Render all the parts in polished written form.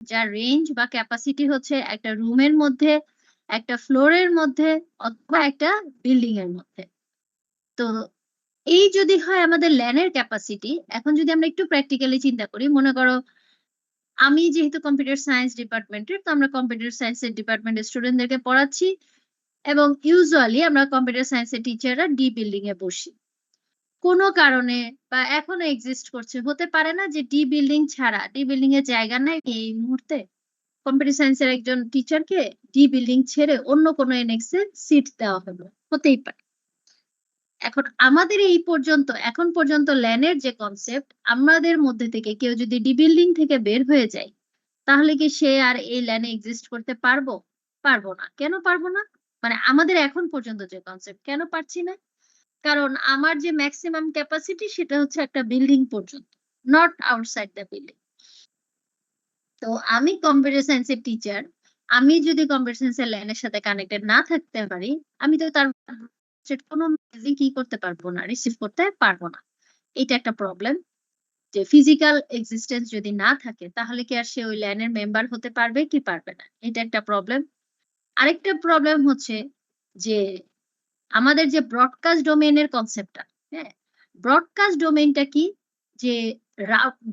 যার রেঞ্জ বা ক্যাপাসিটি হচ্ছে একটা রুমের মধ্যে, একটা ফ্লোরের মধ্যে, অথবা একটা বিল্ডিং এর মধ্যে। তো এই যদি হয় আমাদের ল্যানের ক্যাপাসিটি, এখন যদি আমরা একটু প্র্যাকটিক্যালি চিন্তা করি, মনে করো আমি যেহেতু কম্পিউটার সায়েন্স ডিপার্টমেন্টের, তো আমরা কম্পিউটার সায়েন্সের ডিপার্টমেন্টের স্টুডেন্টদেরকে পড়াচ্ছি, এবং ইউজুয়ালি আমরা কম্পিউটার সায়েন্সের টিচাররা ডি বিল্ডিং এ বসি। কোনো কারণে বা এখনো এক্সিস্ট করছে, হতে পারে না যে ডি বিল্ডিং ছাড়া, ডি বিল্ডিং এর জায়গা নাই এই মুহূর্তে, কম্পিউটার সায়েন্সের একজন টিচারকে ডি বিল্ডিং ছেড়ে অন্য কোনো এনএক্স এ সিট দেওয়া হলো, হতেই পারে। এখন আমাদের এই পর্যন্ত, এখন পর্যন্ত ল্যানের যে কনসেপ্ট, আমাদের মধ্যে থেকে কেউ যদি ডি বিল্ডিং থেকে বের হয়ে যায়, তাহলে কি সে আর এই ল্যানে এক্সিস্ট করতে পারবো? পারবো না। কেন পারবো না? মানে আমাদের এখন পর্যন্ত যে কনসেপ্ট, কেন পারছি না? কারণ আমার যে ম্যাক্সিমাম ক্যাপাসিটি সেটা হচ্ছে একটা বিল্ডিং পর্যন্ত, নট আউটসাইড দ্য বিল্ডিং। তো আমি কম্পিউটার সায়েন্সের টিচার, আমি যদি কম্পিউটার সায়েন্সের ল্যানের সাথে কানেক্টেড না থাকতে পারি, আমি তো তার কোনো কি করতে পারবো না, রিসিভ করতে পারবো না। এটা একটা প্রবলেম, যে ফিজিক্যাল এক্সিস্টেন্স যদি না থাকে তাহলে কি আর সে ওই ল্যানের মেম্বার হতে পারবে কি পারবে না, এটা একটা প্রবলেম। আরেকটা প্রবলেম হচ্ছে যে আমাদের যে ব্রডকাস্ট ডোমেইনের কনসেপ্টটা, হ্যাঁ, ব্রডকাস্ট ডোমেইনটা কি, যে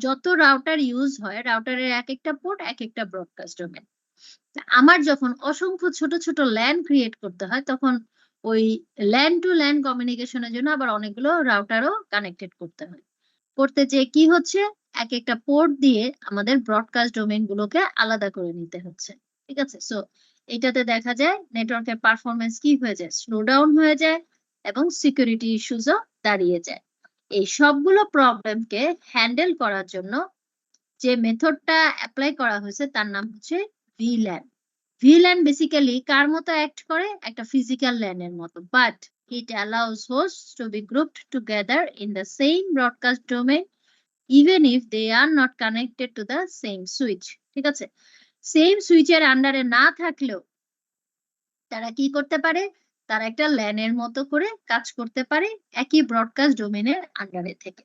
যত রাউটার ইউজ হয়, রাউটারের এক একটা পোর্ট এক একটা ব্রডকাস্ট ডোমেইন। আমার যখন অসংখ্য ছোট ছোট ল্যান ক্রিয়েট করতে হয়, তখন ওই ল্যান টু ল্যান কমিউনিকেশনের জন্য আবার অনেকগুলো রাউটারও কানেক্টেড করতে হয়। করতে যে কি হচ্ছে, এক একটা পোর্ট দিয়ে আমাদের ব্রডকাস্ট ডোমেইন গুলোকে আলাদা করে নিতে হচ্ছে। ঠিক আছে, সো এটাতে দেখা যায় নেটওয়ার্কের পারফরমেন্স কি হয়ে যায়, স্লো ডাউন হয়ে যায়, এবং সিকিউরিটি ইস্যুসও দাঁড়িয়ে যায়। এই সবগুলো প্রবলেমকে হ্যান্ডেল করার জন্য যে মেথডটা অ্যাপ্লাই করা হয়েছে তার নাম হচ্ছে ভিল্যান। ভিল্যান বেসিক্যালি কার মতো অ্যাক্ট করে, একটা ফিজিক্যাল ল্যানের মতো, but it allows hosts to be grouped together in the same broadcast domain even if they are not connected to the same switch. ঠিক আছে, সেম সুইচের আন্ডারে না থাকলেও তারা কি করতে পারে, তারা একটা ল্যানের মতো করে কাজ করতে পারে একই ব্রডকাস্ট ডোমেনের আন্ডারে থেকে।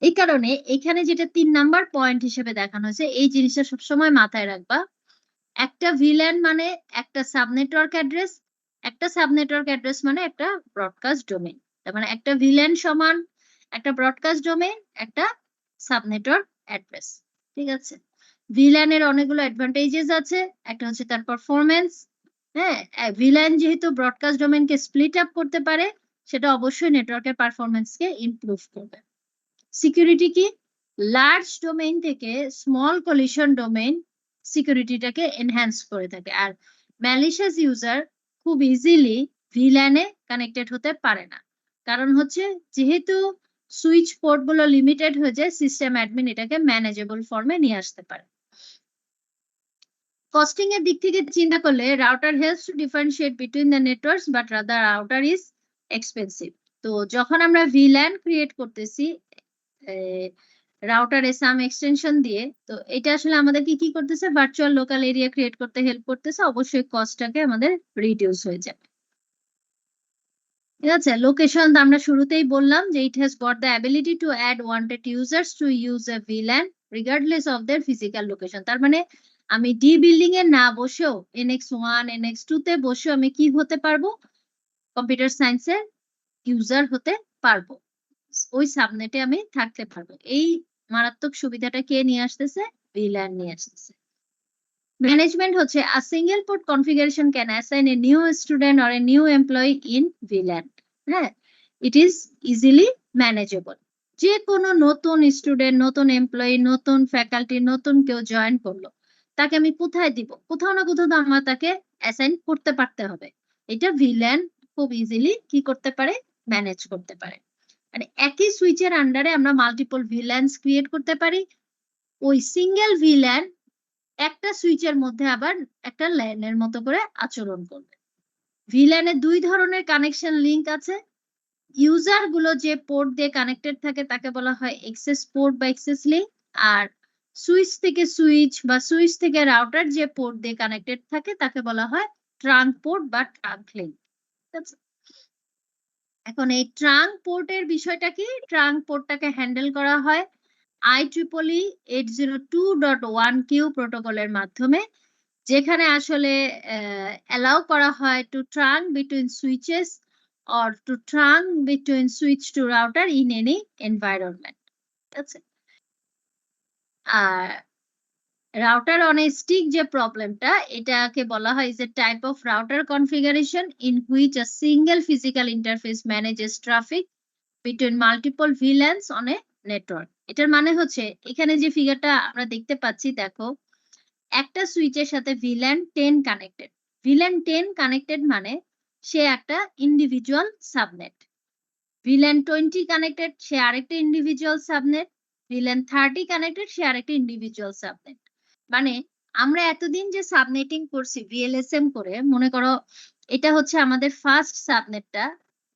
এই কারণে এখানে যেটা 3 নাম্বার পয়েন্ট হিসেবে দেখানো হয়েছে, এই জিনিসটা সবসময় মাথায় রাখবা। একটা ভিল্যান মানে একটা সাবনেটওয়ার্ক অ্যাড্রেস, একটা সাবনেটওয়ার্ক অ্যাড্রেস মানে একটা ব্রডকাস্ট ডোমেইন। তার মানে একটা ভিল্যান সমান একটা ব্রডকাস্ট ডোমেইন, একটা সাবনেটওয়ার্ক অ্যাড্রেস। ঠিক আছে, ভিল্যানের অনেকগুলো অ্যাডভান্টেজেস আছে। একটা হচ্ছে তার পারফরমেন্স। হ্যাঁ, ভিল্যান যেহেতু ব্রডকাস্ট ডোমেইনকে স্প্লিট আপ করতে পারে, সেটা অবশ্যই নেটওয়ার্কের পারফরমেন্সকে ইমপ্রুভ করবে। সিকিউরিটি কি, লার্জ ডোমেইন থেকে স্মল কলিশন ডোমেইন সিকিউরিটিটাকে এনহ্যান্স করে থাকে। আর ম্যালিশিয়াস ইউজার খুব ইজিলি ভিল্যানে কানেক্টেড হতে পারে না, কারণ হচ্ছে যেহেতু সুইচ পোর্ট গুলো লিমিটেড হয়ে যায়, সিস্টেম অ্যাডমিন এটাকে ম্যানেজেবল ফর্মে নিয়ে আসতে পারে। কস্টিং এর দিক থেকে চিন্তা করলে router helps to differentiate between the networks, but rather router is expensive. তো যখন আমরা ভিল্যান ক্রিয়েট করতেছি রাউটারে সাম এক্সটেনশন দিয়ে, তো এটা আসলে আমাদেরকে কি করতেছে, ভার্চুয়াল লোকাল এরিয়া ক্রিয়েট করতে হেল্প করতেছে। অবশ্যই কস্টটাকে আমাদের রিডিউস হয়ে যাবে। ঠিক আছে, লোকেশন আমরা শুরুতেই বললাম যে it has got the ability to add wanted users to use a VLAN regardless of their physical location. তার মানে আমি ডি বিল্ডিং এ না বসেও NX1 NX2 তে বসেও আমি কি হতে পারবো, কম্পিউটার সায়েন্সের ইউজার হতে পারবো, ওই সাবনেটে আমি থাকতে পারবো। এই মারাত্মক সুবিধাটা কে নিয়ে আসতেছে, ভিল্যান নিয়ে আসতেছে। ম্যানেজমেন্ট হচ্ছে a single port configuration can assign a new student or a new employee in VLAN. হ্যাঁ, it is easily manageable. যে কোনো নতুন স্টুডেন্ট, নতুন এমপ্লয়ি, নতুন ফ্যাকাল্টি, নতুন কেউ জয়েন করলো, তাকে আমি কোথায় দিব, কোথাও না কোথাও তো আমার তাকে অ্যাসাইন করতে পারতে হবে। এটা ভিল্যান খুব ইজিলি কি করতে পারে, ম্যানেজ করতে পারে। মানে একই সুইচের আন্ডারে আমরা মাল্টিপল ভিল্যান্স ক্রিয়েট করতে পারি। ওই সিঙ্গেল ভিল্যান একটা সুইচের মধ্যে আবার একটা ল্যানের মতো করে আচরণ করবে। ভিল্যানে 2 ধরনের কানেকশন লিংক আছে। ইউজার গুলো যে পোর্ট দিয়ে কানেক্টেড থাকে তাকে বলা হয় এক্সেস পোর্ট বা এক্সেস লিংক, আর সুইচ থেকে সুইচ বা সুইচ থেকে রাউটার যে পোর্ট দিয়ে কানেক্টেড থাকে তাকে বলা হয় ট্রাঙ্ক পোর্ট বা ট্রাঙ্ক লিংক। এখন এই ট্রাঙ্ক পোর্টের বিষয়টা কি, ট্রাঙ্ক পোর্টটাকে হ্যান্ডেল করা হয় IEEE 802.1q প্রোটোকলের মাধ্যমে, যেখানে আসলে অ্যালাউ করা হয় to trunk between switches or to trunk between switch to router in any environment. ঠিক আছে? আর রাউটার অন এ স্টিক যে প্রবলেমটা, এটাকে বলা হয় is a type of router configuration in which a single physical interface manages traffic between multiple VLANs on a network. এটার মানে হচ্ছে, এখানে যে ফিগারটা আমরা দেখতে পাচ্ছি, দেখো একটা সুইচের সাথে ভিল্যান 10 কানেক্টেড। ভিল্যান 10 কানেক্টেড মানে সে একটা ইন্ডিভিজুয়াল সাবনেট। ভিল্যান 20 কানেক্টেড, সে আরেকটা ইন্ডিভিজুয়াল সাবনেট। ভিল্যান 30 কানেক্টেড, সে আরেকটা ইন্ডিভিজুয়াল সাবনেট। মানে আমরা এতদিন যে সাবনেটিং করছি ভিএলএসএম করে, মনে করো এটা হচ্ছে আমাদের ফার্স্ট সাবনেটটা,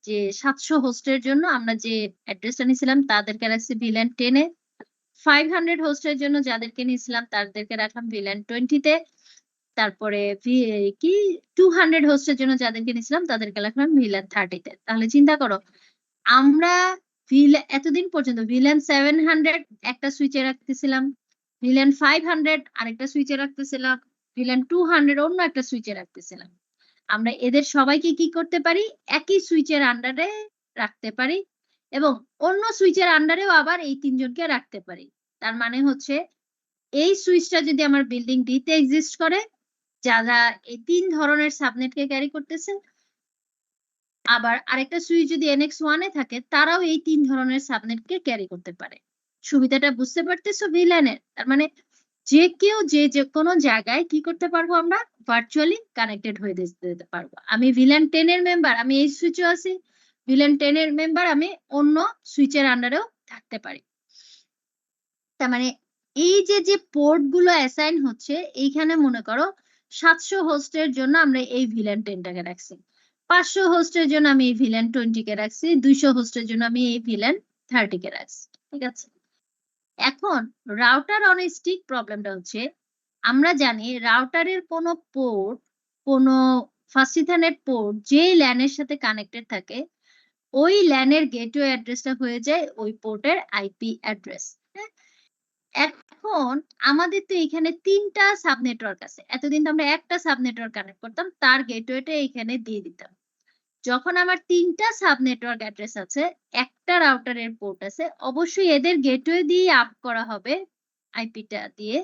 যে 700 হোস্টের জন্য আমরা যে অ্যাড্রেসটা নিয়েছিলাম তাদেরকে রাখছি ভিল্যান 10 এ। 500 হোস্টের জন্য যাদেরকে নিয়েছিলাম তাদেরকে রাখলাম ভিল্যান 20 তে। তারপরে কি 200 হোস্টের জন্য যাদেরকে নিয়েছিলাম তাদেরকে রাখলাম ভিল্যান 30 তে। তাহলে চিন্তা করো, আমরা এতদিন পর্যন্ত ভিল্যান 700 একটা সুইচে রাখতেছিলাম, ভিল্যান 500 আরেকটা সুইচে রাখতেছিলাম, ভিল্যান 200 অন্য একটা সুইচে রাখতেছিলাম। আমরা এদের সবাইকে কি করতে পারি, একই সুইচের আন্ডারে রাখতে পারি, এবং অন্য সুইচের আন্ডারেও আবার এই তিনজনকে রাখতে পারি। তার মানে হচ্ছে, এই সুইচটা যদি আমার বিল্ডিং ডি তে এক্সিস্ট করে, যারা এই 3 ধরনের সাবনেটকে ক্যারি করতেছে, আবার আরেকটা সুইচ যদি NX1 এ থাকে, তারাও এই 3 ধরনের সাবনেটকে ক্যারি করতে পারে। সুবিধাটা বুঝতে পারতেছো ভিল্যানের? তার মানে যে কেউ যে কোনো জায়গায় কি করতে পারবো, আমরা ভার্চুয়ালি কানেক্টেড হয়ে যেতে পারবো। আমি ভিল্যান 10 এর মেম্বার, আমি এই সুইচে আছি, ভিল্যান 10 এর মেম্বার আমি অন্য সুইচের আন্ডারেও থাকতে পারি। তার মানে এই যে পোর্ট গুলো অ্যাসাইন হচ্ছে, এইখানে মনে করো 700 হোস্টের জন্য আমরা এই ভিল্যান 10টাকে রাখছি, 500 হোস্টের জন্য আমি এই ভিল্যান 20 কে রাখছি, 200 হোস্টের জন্য আমি এই ভিল্যান 30 কে রাখছি। ঠিক আছে? এখন রাউটার অন এ স্টিক প্রবলেমটা হচ্ছে, আমরা জানি রাউটারের কোনো পোর্ট, কোনো ফার্স্ট ইথারনেট পোর্ট যে ল্যানের সাথে কানেক্টেড থাকে, ওই ল্যানের গেটওয়ে অ্যাড্রেসটা হয়ে যায় ওই পোর্টের আইপি অ্যাড্রেস। এখন আমাদের তো এখানে 3টা সাব নেটওয়ার্ক আছে, এতদিন তো আমরা একটা সাব নেটওয়ার্ক কানেক্ট করতাম, তার গেটওয়েটা এখানে দিয়ে দিতাম। যখন আমার 3টা সাব নেটওয়ার্ক অ্যাড্রেস আছে, একটা রাউটারের পোর্ট আছে, অবশ্যই এদের গেটওয়ে দিয়ে আপ করা হবে আইপিটা দিয়ে।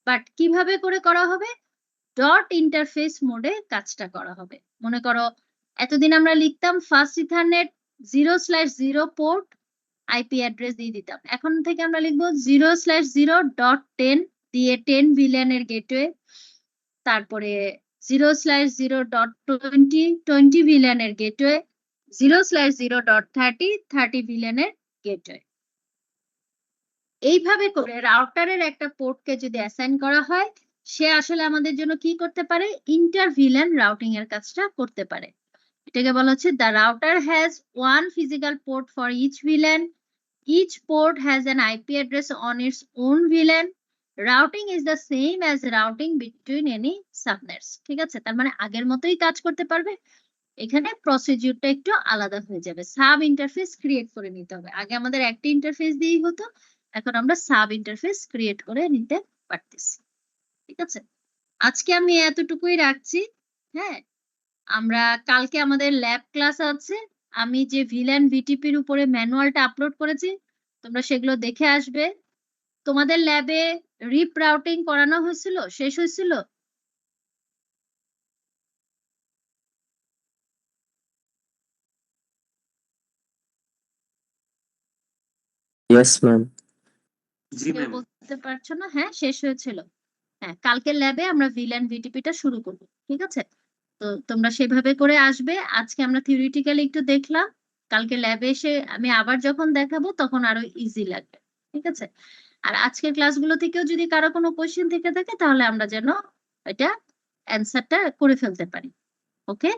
বাট কিভাবে করে করা হবে, ডট ইন্টারফেস মোডে কাজটা করা হবে। মনে করো এতদিন আমরা লিখতাম first ethernet 0/0 port IP address দিয়ে দিতাম, এখন থেকে আমরা লিখবো 0/0.10 দিয়ে 10 ভিল্যানের গেটওয়ে, তারপরে 0/0.20 ভিল্যানের গেটওয়ে, 0/0.30 30 ভিল্যানের গেটওয়ে। এইভাবে করে রাউটারের একটা পোর্টকে যদি অ্যাসাইন করা হয়, সে আসলে আমাদের জন্য কি করতে পারে, ইন্টার ভিল্যান রাউটিং এর কাজটা করতে পারে। এটাকে বলা হচ্ছে the router has one physical port for each VLAN, each port has an IP address on its own VLAN. Routing is the same as routing between any subnets. ঠিক আছে? তার মানে আগের মতোই কাজ করতে পারবে, এখানে প্রসিডিউরটা একটু আলাদা হয়ে যাবে। সাব ইন্টারফেস ক্রিয়েট করে নিতে হবে। আগে আমাদের একটা ইন্টারফেস দিয়েই হতো, এখন আমরা সাব ইন্টারফেস ক্রিয়েট করে নিতে পারতেছি। ঠিক আছে? আজকে আমি এতটুকুই রাখছি। হ্যাঁ, আমরা কালকে আমাদের ল্যাব ক্লাস আছে। আমি যে ভিল্যান ভিটিপির উপরে ম্যানুয়ালটা আপলোড করেছি, তোমরা সেগুলো দেখে আসবে। তোমাদের ল্যাবে রিপ রাউটিং করানো হয়েছিল, শেষ হয়েছিল? Yes, ma'am. কেউ বলতে পারছো না? হ্যাঁ, শেষ হয়েছিল। হ্যাঁ, কালকের ল্যাবে আমরা ভিল্যান ভিটিপিটা শুরু করব। ঠিক আছে? তো তোমরা সেভাবে করে আসবে। আজকে আমরা থিওরিটিক্যালি একটু দেখলাম, কালকে ল্যাবে এসে আমি আবার যখন দেখাবো তখন আরো ইজি লাগবে। ঠিক আছে? আর আজকের ক্লাসগুলো থেকেও যদি কারো কোনো কোয়েশ্চেন থেকে থাকে, তাহলে আমরা যেন এটা অ্যান্সারটা করে ফেলতে পারি। ওকে?